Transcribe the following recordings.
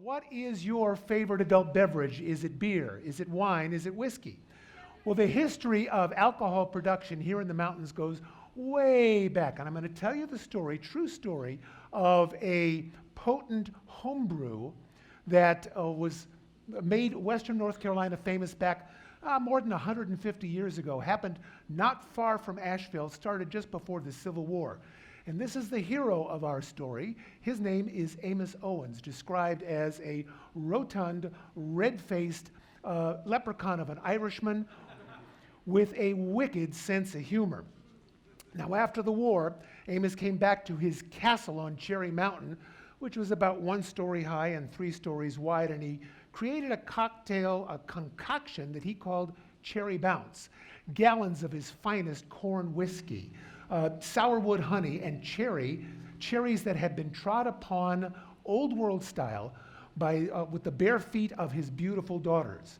What is your favorite adult beverage? Is it beer? Is it wine? Is it whiskey? Well, the history of alcohol production here in the mountains goes way back. And I'm going to tell you the story, true story, of a potent homebrew that was made Western North Carolina famous back more than 150 years ago. Happened not far from Asheville, started just before the Civil War. And this is the hero of our story. His name is Amos Owens, described as a rotund, red-faced leprechaun of an Irishman with a wicked sense of humor. Now, after the war, Amos came back to his castle on Cherry Mountain, which was about 1 story high and 3 stories wide, and he created a concoction that he called Cherry Bounce. Gallons of his finest corn whiskey, sourwood honey, and cherries that had been trod upon old world style with the bare feet of his beautiful daughters.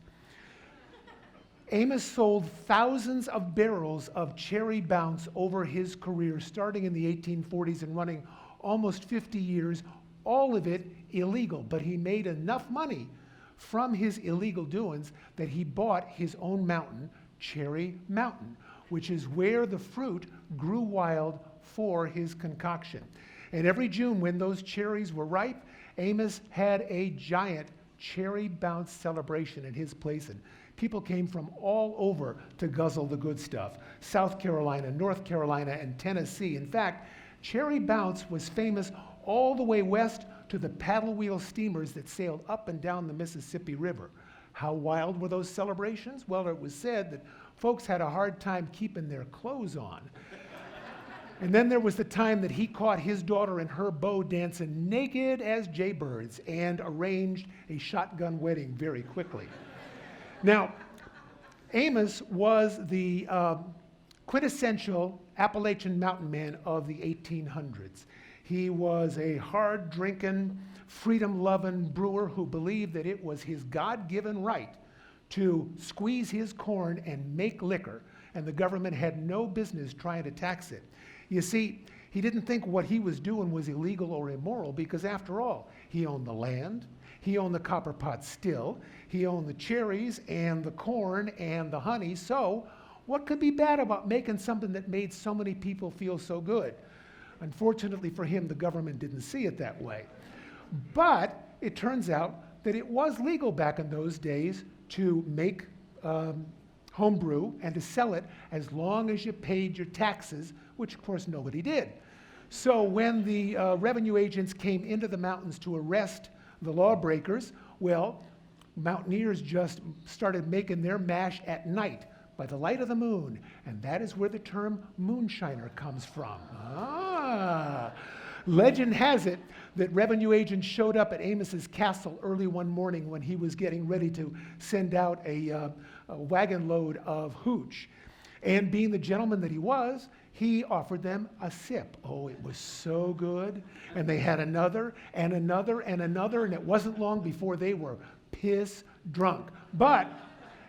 Amos sold thousands of barrels of Cherry Bounce over his career, starting in the 1840s and running almost 50 years, all of it illegal. But he made enough money from his illegal doings that he bought his own mountain, Cherry Mountain, which is where the fruit grew wild for his concoction. And every June, when those cherries were ripe, Amos had a giant Cherry Bounce celebration at his place, and people came from all over to guzzle the good stuff. South Carolina, North Carolina, and Tennessee. In fact, Cherry Bounce was famous all the way west to the paddle wheel steamers that sailed up and down the Mississippi River. How wild were those celebrations? Well, it was said that folks had a hard time keeping their clothes on. And then there was the time that he caught his daughter and her beau dancing naked as jaybirds and arranged a shotgun wedding very quickly. Now, Amos was the quintessential Appalachian mountain man of the 1800s. He was a hard-drinking, freedom-loving brewer who believed that it was his God-given right to squeeze his corn and make liquor, and the government had no business trying to tax it. You see, he didn't think what he was doing was illegal or immoral because, after all, he owned the land, he owned the copper pot still, he owned the cherries and the corn and the honey, so what could be bad about making something that made so many people feel so good? Unfortunately for him, the government didn't see it that way. But it turns out that it was legal back in those days to make homebrew and to sell it as long as you paid your taxes, which of course nobody did. So when the revenue agents came into the mountains to arrest the lawbreakers, well, mountaineers just started making their mash at night by the light of the moon, and that is where the term Moonshiner comes from. Legend has it that revenue agents showed up at Amos's castle early one morning when he was getting ready to send out a wagon load of hooch. And being the gentleman that he was, he offered them a sip. Oh, it was so good. And they had another and another and another, and it wasn't long before they were piss drunk. But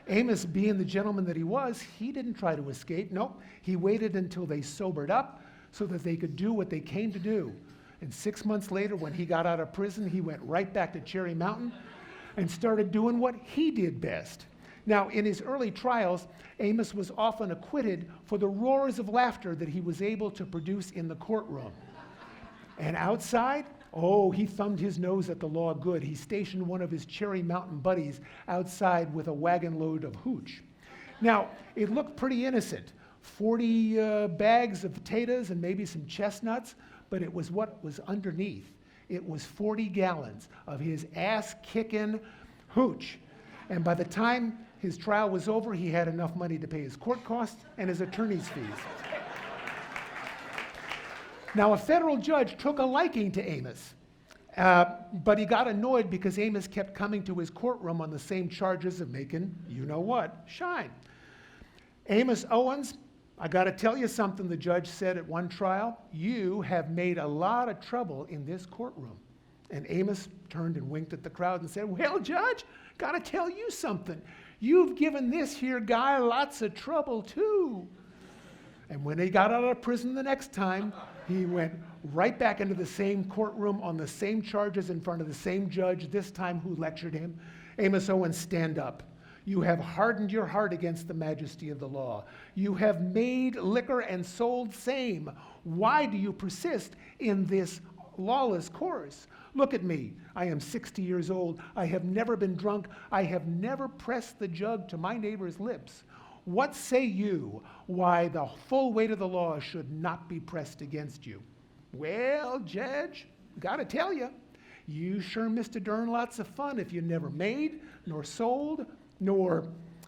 Amos, being the gentleman that he was, he didn't try to escape. Nope, he waited until they sobered up so that they could do what they came to do. And 6 months later, when he got out of prison, he went right back to Cherry Mountain and started doing what he did best. Now, in his early trials, Amos was often acquitted for the roars of laughter that he was able to produce in the courtroom. And outside, oh, he thumbed his nose at the law good. He stationed one of his Cherry Mountain buddies outside with a wagon load of hooch. Now, it looked pretty innocent. 40 bags of potatoes and maybe some chestnuts, but it was what was underneath. It was 40 gallons of his ass-kicking hooch. And by the time his trial was over, he had enough money to pay his court costs and his attorney's fees. Now, a federal judge took a liking to Amos, but he got annoyed because Amos kept coming to his courtroom on the same charges of making, you know what, shine. Amos Owens, I got to tell you something, the judge said at one trial, you have made a lot of trouble in this courtroom. And Amos turned and winked at the crowd and said, well, Judge, got to tell you something. You've given this here guy lots of trouble too. And when he got out of prison the next time, He went right back into the same courtroom on the same charges in front of the same judge, this time who lectured him. Amos Owens, stand up. You have hardened your heart against the majesty of the law. You have made liquor and sold same. Why do you persist in this lawless course? Look at me. I am 60 years old. I have never been drunk. I have never pressed the jug to my neighbor's lips. What say you why the full weight of the law should not be pressed against you? Well, Judge, gotta tell you, you sure missed a darn lots of fun if you never made, nor sold, nor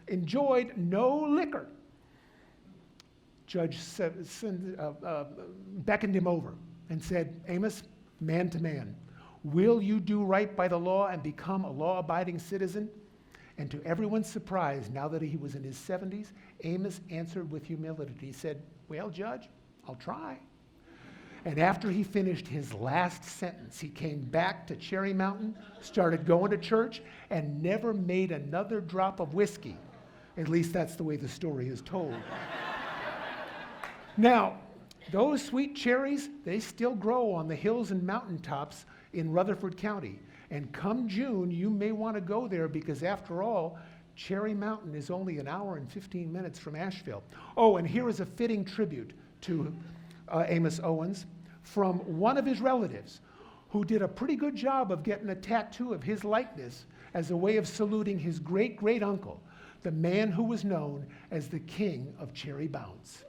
enjoyed no liquor. Judge beckoned him over and said, Amos, man to man, will you do right by the law and become a law-abiding citizen? And to everyone's surprise, now that he was in his 70s, Amos answered with humility. He said, well, Judge, I'll try. And after he finished his last sentence, he came back to Cherry Mountain, started going to church, and never made another drop of whiskey. At least that's the way the story is told. Now, those sweet cherries, they still grow on the hills and mountaintops in Rutherford County. And come June, you may want to go there because after all, Cherry Mountain is only an hour and 15 minutes from Asheville. Oh, and here is a fitting tribute to Amos Owens from one of his relatives who did a pretty good job of getting a tattoo of his likeness as a way of saluting his great-great-uncle, the man who was known as the King of Cherry Bounce.